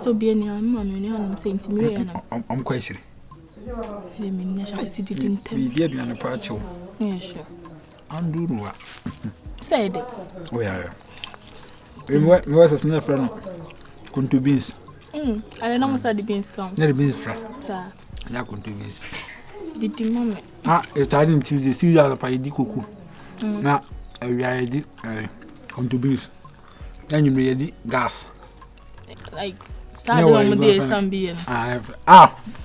so be any mamma no saying to me I'm quite sure. Let me see the thing. Be dear and a patch. Yes, sure. I'm doing what? Said Oh, yeah. We was a snare friend. Come to beans. I don't know how the beans come. Not a beans friend. Sir, I come to beans. the moment. It's I didn't choose the sea out of Pay Cuckoo. Now, I did come to beans. Then you made the gas. Like, Saturday, day, some being.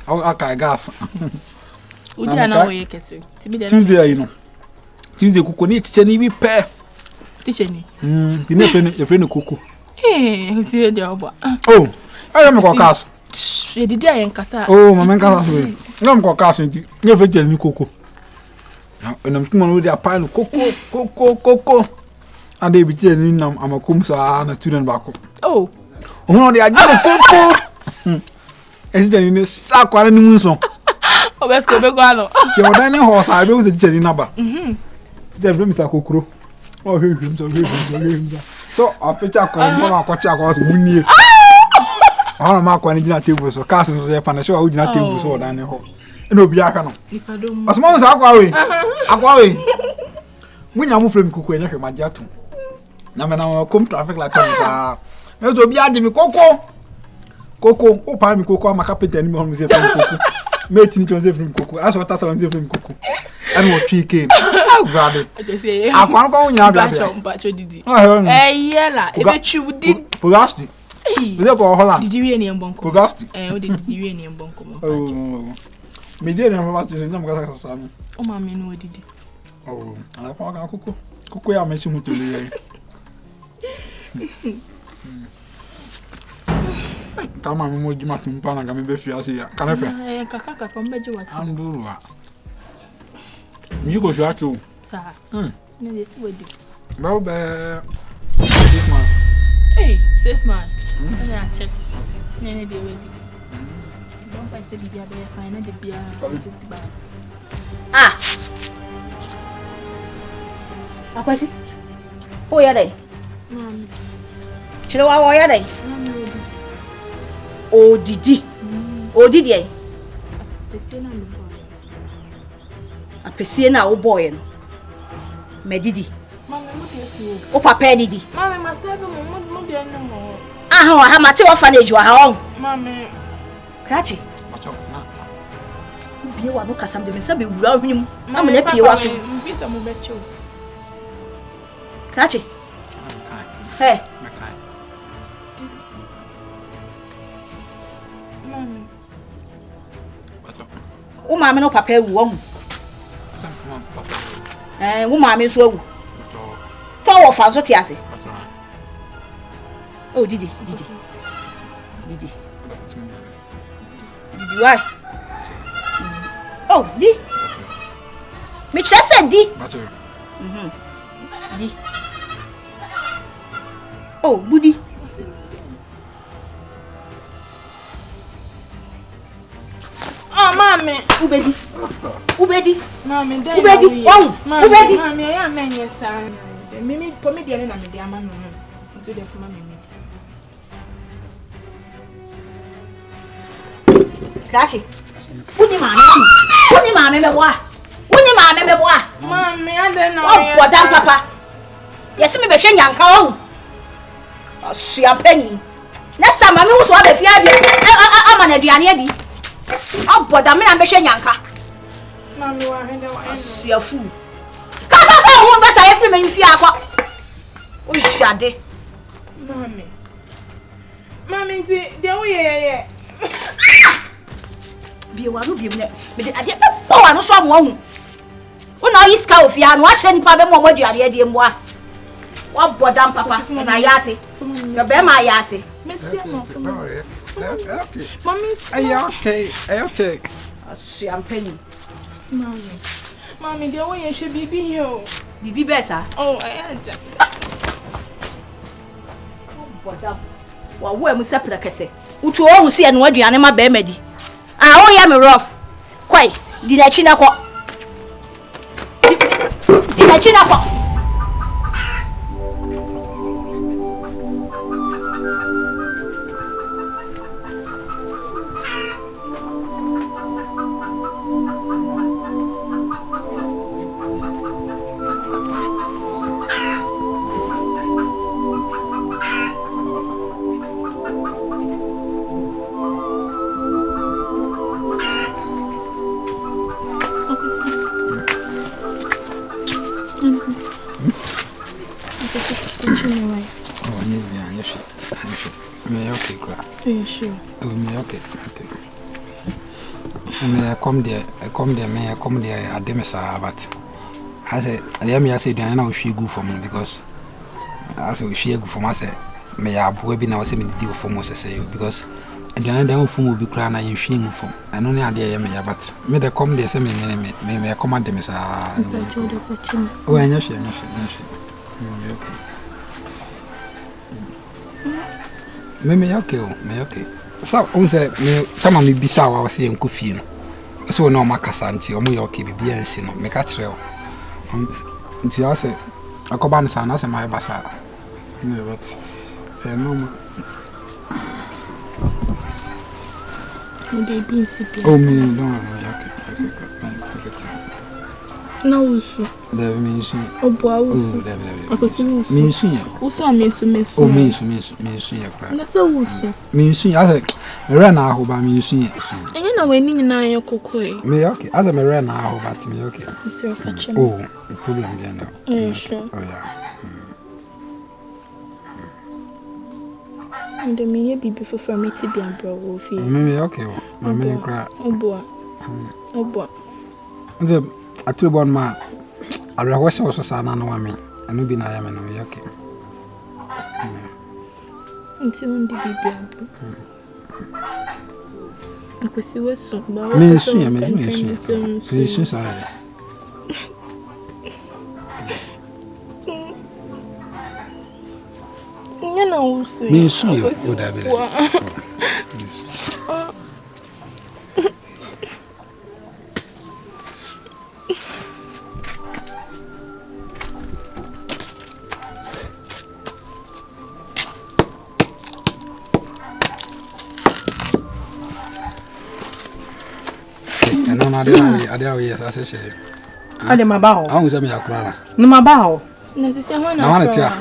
Okay, gas. Would you know where you can see? Tuesday, you know. Tuesday, cook need to be pair. Teaching me. You never a friend of cocoa. Eh, who's your job? Oh, I am a cast. She did I and Cassa. Oh, my man, I'm going casting. Never tell me cocoa. And I'm coming with a pile of cocoa. And they be telling them I'm a cumsa and a student back. Oh, they are getting cocoa. And then in a sack or any moon song. oh, let's go back. Your dining horse, I was a jelly number. Then Mr. Cocoa. Oh, hear him, so I picture a was winning. All of my quantity tables or castles there, and I show you not tables or dining hall. No, be a canon. As small as Aquaway. When I move from Cocoa, my jatu. Now, come traffic like Thomas. Let's be adding me Cocoa. Oh, Palmy Cocoa, my carpet, and more music from Cocoa. Made him Joseph from Cocoa. I saw Tassan from Cocoa. And what she came. Oh, grab it. I can't go in your but you did. Eh, yeah, if you did. Pugasti. Did you hear any bunko? Pugasti. Eh, did you hear any bunko? Oh, me dear, I'm about to say, no, son. Oh, mammy, no, did it. Oh, I found a cuckoo. Cuckoo, I miss you to the come on, more Martin Pan, and be here. Can I say? Kaka from Bedouin. I'm doing what? You go shot too. Sir, no, yes, we do. No, 6 months. Hey, 6 months. And I check. Nanny, they will. Don't fight the beer, they find the beer. Ah, Akwasi. Oh, yeah, they. Chilo, how are they? Oh, Didi. Oh, Didi. A pesina, oh boy. Medidi. Oh, Papa Didi. Mamma, myself, no more. Ah, how much orphanage you are? Mamma, Catchy. You are no Cassam de Messabi, him. I'm an epi was you. Catchy. Hey, oh, mamma, no papa won't. And woman is so. So, what fancy? Oh, Didi. Did you? Oh, Di. Mitch said Di. Di. Oh, Buddy. oh, mammy, Ubedi. Mammy, Ubedi. Oh, Ubedi. Mammy, I am many a son. Mimi, put me the other name, dear man, to the family. Catchy. Wouldn't mammy, me boy. Wouldn't mammy, me boy. Mammy, I don't know. Oh, what damn papa. Yes, me be shame young cow. Oh, she a penny. Next time, I was what if you have I'm an Adriani. Oh, but I mean, I'm be shame young cow. Mammy, I see a fool. Come on, but I feel me if you are. Oh, shade. Mammy, the way. Be one who be me. I did oh, I know someone. When I is cow, if you are watching any problem, what you are here, moi. What bodam papa, and I yassi. Your bema yassi. Mommy, okay. See, I'm penny. Mommy, the way you should be here. Bibi Bessa. Oh, I am. Bodam. Well, where we separate, I say. Utu o see and what you anima bemedi. Ah, oh, yeah, me rough. Quite. Did I china kwa? Did I china kwa? Sure. Oh, me okay. Me I come there, I demesa but I say I say then now she go for me because I say she go for me say me abo bi na say me di for me say because then dem for me bi kra na you she for I know na dey me but me dey come there say me come and demesa. Oh, anya she. Me okay. So, on say me sama me bisa wa se enko fie no. So na o makasa nti o mo ye okay bibia nsi no. Me ka kire o. Nti a se akoba ne sa na se mai basa. Me but no ma. They be sippy. Oh me no okay. Forget it. Na usu. Deve me ensi. Oboa usu. Akosi usu. Me ensi. Usu amesu. Oh me ensi ya kra. Na sa usu. Me ensi ase me re na aho ba me ensi. Enye na we ni nyina ye kokoi. Me okay. Ase me re na aho ba ti me okay. Is your fetching? Oh, the problem again now. Yeah, sure. Oh yeah. And the me be before for me to be a bro wo fi. Me okay. Me kra. Oboa. Nze aturu bon ma ara ho se wo so na no wa me. Anu bi na ya me no me okay. Nti on di bibi abu. Akwesi weso ba wo. Me nsu sa. Nyana usu. Me nsu yo o da bi. Ade awo yes ase she. Ade mabaho. Ahun se me yakura na mabaho. Na sisi ho na wana tia.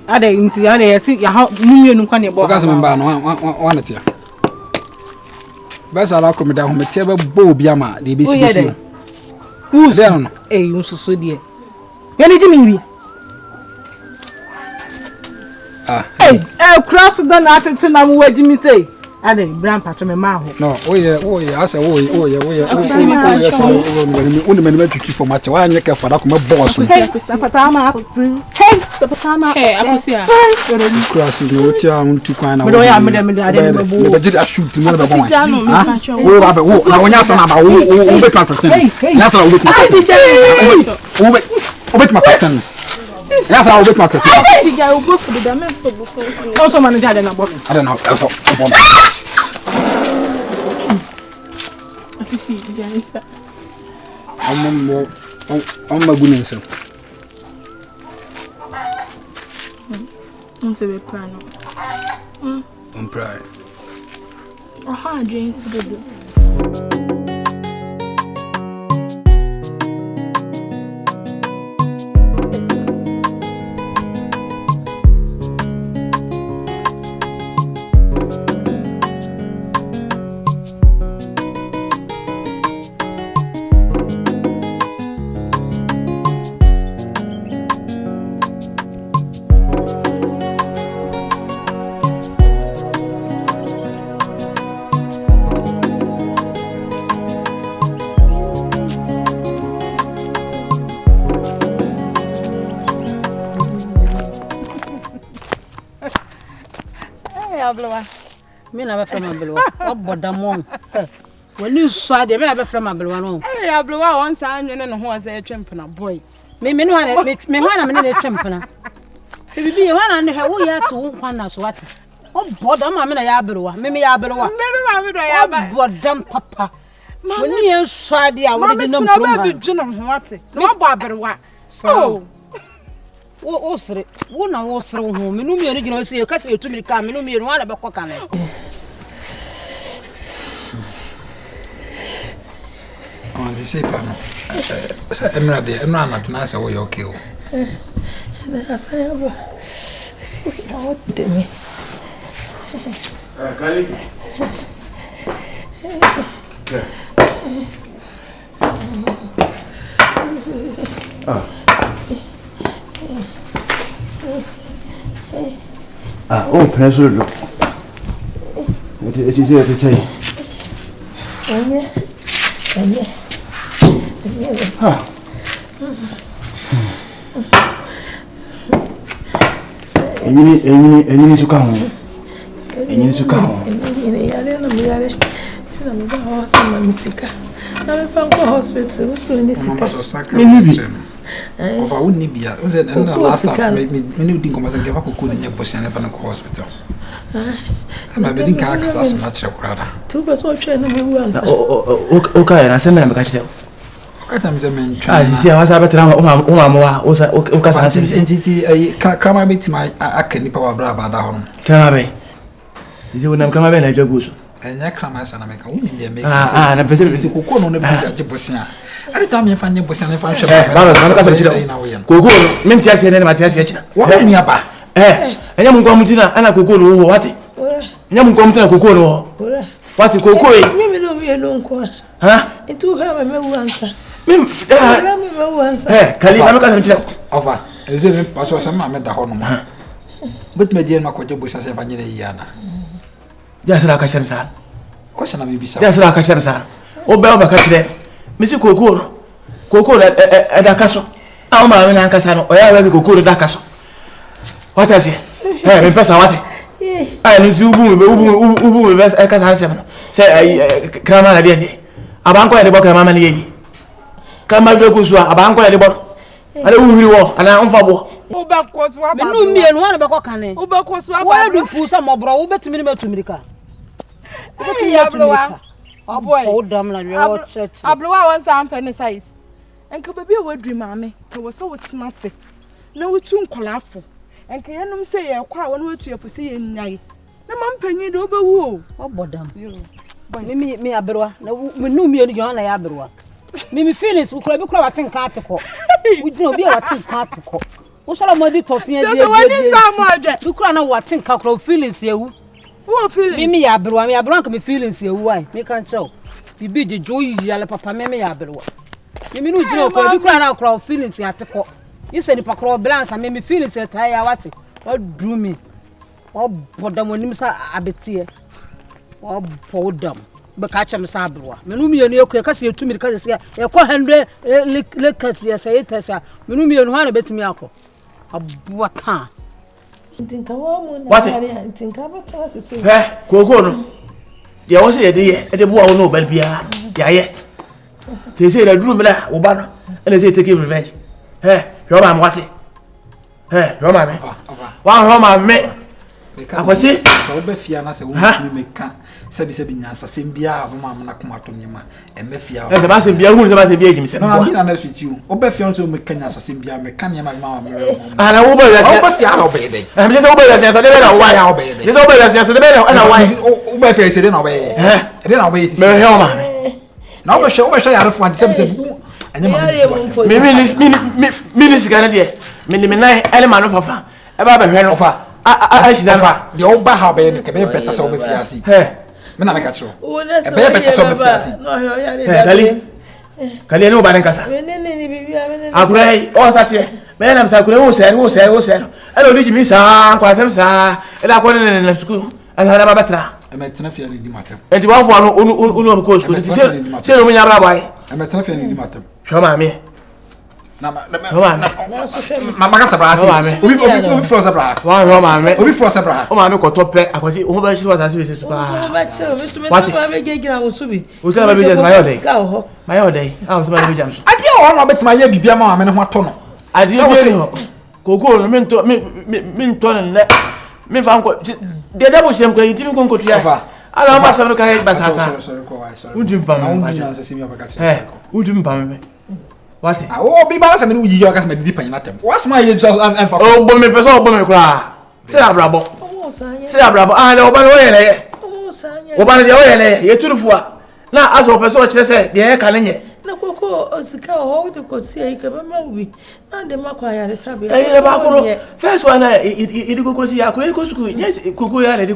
Ade nti ade yesi ya ha munwenu kwa ne bo. Oga se me ba no wana tia. Ba sala ko me da ho me tia ba bo obi ama de be si. Who's no? Unsusu de. Ya ni jimi bi. Cross the na atu na mu wajimi say. Ade bram patro me ma ho. No, asa oye. Oni me me twiki for match. Wa nyeka for da ko me boss. Sapatama atu. Hey, sapatama. Hey, akosia. Cross no tia untu kwan na. Me do ya me ade me bo. Me be shoot me na be bon. Jano me patro. Wo ba be wo na wonya so na ba wo be patro. Ya so wo be patro. Wo be patro. Yes, I'll bet my cat. I will go for the diamond for before. Also, man, I don't know. I don't know. I can see Janissa. I'm my goodness. I'm so proud. I'm proud. Aha, James, good. Me na be from Abelwa. Obodamon. When you saw the me na be from Abelwa no. Eh Abelwa won sa anwene ne ho ase twempena boy. Me no na me hwana me na twempena. Bibi hwana ne he wo ya to wo kwan na so wate. Obodam ma me na ya Abelwa. Me ya Abelwa. Me ma me do ya ba. Obodam papa. When you saw the awon bi no from. Ma be dwene ho wate. No bo Abelwa. So wo sere wo na wo sere ho me no mi eri gina se ka se etumi ka me no mi eri wana be koka na on the say pa no sa emra na tuna say wo ye okay o asa ya bo ya wote me Kali oh, preso. te say. Enyi suka ho. Enyi suka ho. Enyi yale no mi yale. Tina mi ba hospital ma misika. Na me fa ko hospital so ni sika. Over wouldn't be a last time many think almost give up a good in your position in the hospital. I'm a wedding carcass as much a crowd. 2 person train me once. Okay, I send them catch them. Okay, I'm a man. I see, I was about to Umama, Crama bit my acne power brava down. Cramabe. You wouldn't come away like your goose. And that cramas and I make a woman in the making. And a visit who call on the Jibusia. Every time you find your boss and I find Coco, Mintias and Matias. What me up? And I'm going to and I could go to what? And I'm going to Coco. What is Coco? You will be alone, huh? It took her a answer. Kali, I'm going to over. Is it possible some man the horn? But my dear Makojo was as a Yana. Just like I said, son. Question of me, just like I said, son. Oh, Belba catch them. Missy Coco at the castle. How my own Casano, or I will go to that castle. What I say? Hey, Pessa, what? I need to boom, best I can say. Say, Crama, a banco at the bottom of my Crama Gusua, a banco at the bottom. I don't know, and I'm for. Oh, backwards, what? Me and one about Cocane. Oh, backwards, why do you pull some more bro? Bet me to America. Oh, boy, old dumb like your church. I blew out 1 penny size. And could be a word dream, mammy. I was so massive. No, we too colorful. And can you say a quite 1 word to your pussy in night? No, man, penny over woo. Oh, bodam. Me, a brewer. No, we knew me on a brewer. Me feelings will crab a tin carticle. We don't be a tin carticle. What shall I do to fear? You can't know what tin cockroach feelings here. Who feelings? Me, a brewer, me a blank me feelings here. Why? Me can't show. You be the joy, yellow papa, me a brewer. You mean, you know, you cry out crowd feelings at the court. You said if I crawl blance and made me feelings at Hayawati. What drew me? Oh, what them when you say a bit here. Oh, poor dumb. But catch him sabra. Menumi and you because you to me because you call Henry Lickers, yes, I tell Menumi and one a bit me alcohol. A boatan. What's it? Think about us. Eh, Coco. There was a day at the boy no Belbia. Yeah. They say the drew me that Obama and they say take revenge. Eh, your man what it? Eh, your man. One Roma me. I was it. So Befiana said, we make Sabisabian, Sasimbia, Mamma Kumatonima, and Mefia. As a massive beer, who's a massive beer himself. No, I'm not with you. Obefian to Mecania, Sasimbia, Mecania, my mamma. And I will obey them. I'm just obey us as I don't know why I obey them. Just obey us as I don't know why. Obefian said, obey. I didn't obey. Mary Helma. Now, I shall have one subset. And Minister Canadian, Minimina, element of her. About a hand of her. I see that the old Bahabe can be better so with Fiasi. Hey, Menamacacho. A better so with Fiasi. Calino Barancasa. I pray, all such a man. I'm Sacro, who said, I don't need me, sir, quite some, sir, and I went in school. I had a better. I met nothing in the matter. And you want one course, say, me, Rabbi. I met nothing in the matter. Show me. Mamma Sabra, we froze a bra. One Roma, we froze a bra. Oh, I'm going to pay. I was over. She was as we said. What? Who's ever been my day? My old day. I was my jams. I did all about my baby, mamma, and what tongue. I didn't say, go, Minton, and let me found the double shame. You didn't go to Java. I don't want to carry Bassasa. Would you bum me? What? I will be balanced and you guys may depend on them. What's my age? Oh, but me person, but me cry. Say a bravo. Say a bravo. I know about way. Oh, but the way, you're too far. Now, as a person, say, the air can. No, Coco, Osika, how you could see a movie. And the Macquarie is happy. First one, it go see a great school. Yes, Cuckoo, and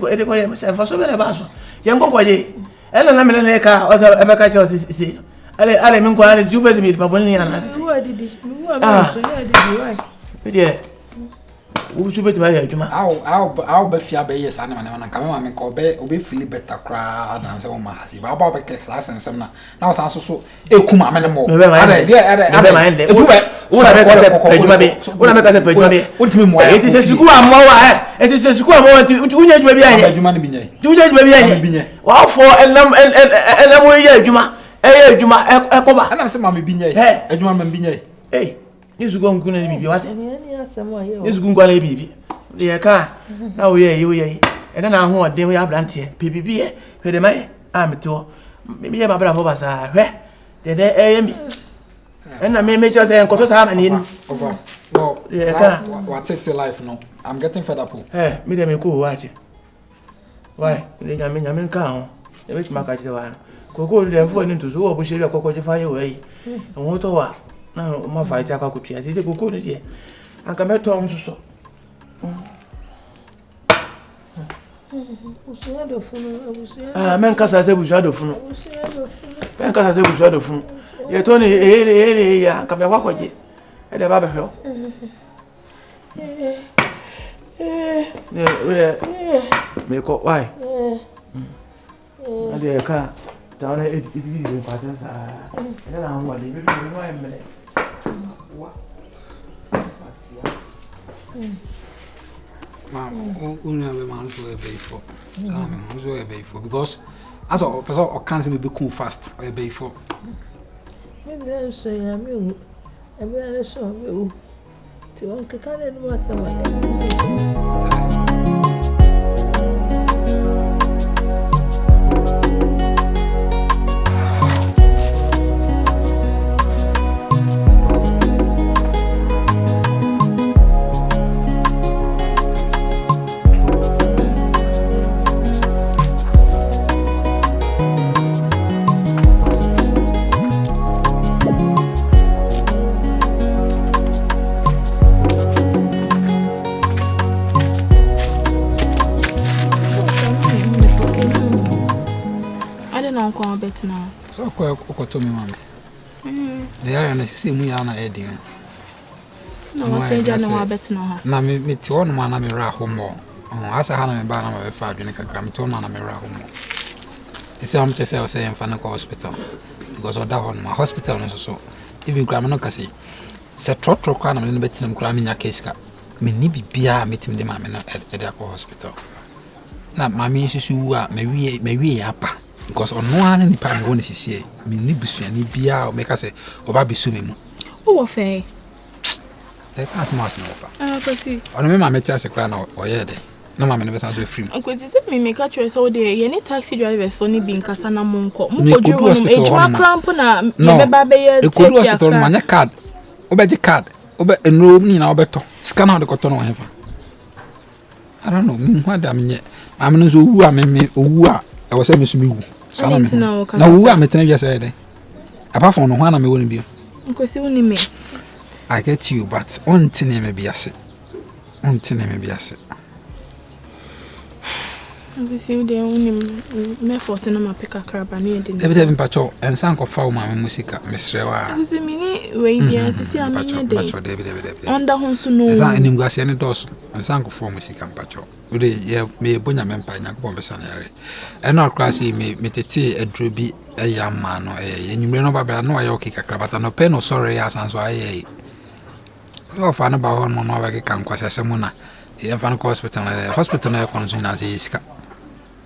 for so many bars. Young Boy, Ellen Laminaka, or the American seat. I mean, quite you better meet Baboni and I did. Yeah. wo so beti ba ya adwuma I'll be fear be yes and man come ma me ko be feel better cry than say ma hasi ba be kex asensem na was so ekuma me mo ada ma ende wo na me ka se adwuma be ultimi mo it is suku ammo wa it is suku ammo unya adwuma bi anye adwuma ne bi nye unya adwuma bi anye wa fo enam mo ya adwuma adwuma ekoba ana se ma me bi nye adwuma ma bi nye Yesu go nkuna bibi wate. Yesu go nkwana bibi. Ye ka na wo ye. E na ho ode wo ya brante. Bibi ye. Hwede mai ameto. Me ye babra fo basa. Hwe. De mi. E na me cho say enkoto sa na ni. Over. No. Ye ka what take life no. I'm getting fed up. Me dem ko wache. Why? Le nyame nka ho. E be tuma ka chite wa. Koko de fo ni to so wo bo sheri akoko je fa ye we. Won to wa na ma fight akwa kutua sisi koko ne de anka meto nso Usia do funu men kasa se buja do funu men kasa se buja do funu ye to ni ya ka me kwakoje e de ba be hwe me ko why ade ka down it is pattern sa na ho wale be no emle because as a person or can't be cool fast or before. Maybe I say I'm I saw you to Uncle Cannon was someone. So ko to me mama. The area na see mu ya na edi. No say ja na wa bet na ha. Na me ti won ma na me ra homo. Asa ha na me ba na ma be fa adwene kakra me ti won na me ra homo. Isi am te say o say emfa na ko hospital because oda hon ma hospital no so even kra me no ka say se trotro kwa na me no betinam kra me nya case ka me ni bibia metim de ma me na e de akọ hospital. Na ma me hyesu wu a me wie apa because ono an nipa me woni sisi me ni busuani bia o me ka say oba besu me mu o wo fe e ka smart na opa kwesi ono me ma meti ase kra na o ye de na ma me no be san so free kwesi se me make a choice all day ye ni taxi drivers for ni bin kasa na monko mo kodru wonu ejuma cramp na me be ba be ye e kodu hospital ma nya card obeje card obe enroll ni na obeto scan out the cotton o hefa I don't know me what am nye am no so wu a me owu a e wo se me so me wu sana me na wu a me tena wi say dey apart from no ho na me woni bi kwesi woni me I get you but on tene me biase kwesi de woni me force na ma pick a crab na e de e be mpacho ensan ko fa wo ma me musika mesrewa kwesi me ni we bia sisi am nye de mpacho de onda honsu no ensan enim guase ne dos ensan ko fa musika mpacho ode ye me bonya me mpa nya ko be sanare eno akra si me tete aduro bi eyama no enyumre no babela no aye okika krabata no pe no sorry ya sanso aye yo fa no ba hon mo no ba ke kan kwase semuna ye fa no hospital na konsu na se iska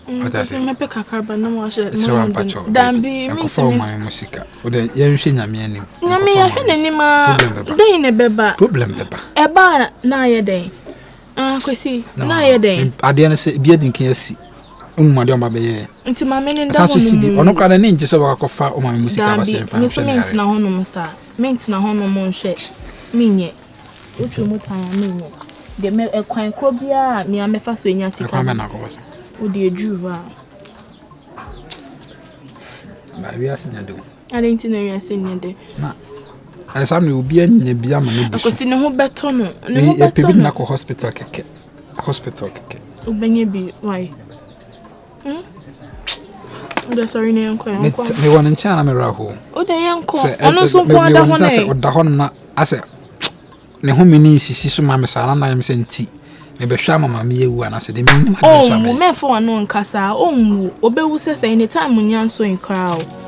Otasi me pe kakarba na mo ahye no dambi mi timi musika ode ye nhwe nyame anim nyame ya hwe nani ma den ne beba problem beba eba na aye den kwesi na aye den ade na se bia dinkin asi umma de o ma be ye nti ma me ne nda ho no ono kra na ne nje se ba kofa o ma musika ba se fa me so ment na ho no mo sa ment na ho no mo nhwe minye otu mo tan minye de me ekwan kro bia me amefa so enya sika ekwan me na ko so o de juva ba wi asenya de adenti na wi asenya de na asam ne obi anya bia ma no busu akosi ne ho beto no ne ho beto no na ko hospital keke obenye bi why Oda sorry ne yanko me won ncha na me raho oda yanko ono so ko ada ho na oda ho na ase ne ho mini sisi so ma me sala na yem se nti me be hwa mama me yewu ana se de me nim oh me for no nkasa oh obewu se say anytime nyanso nkra o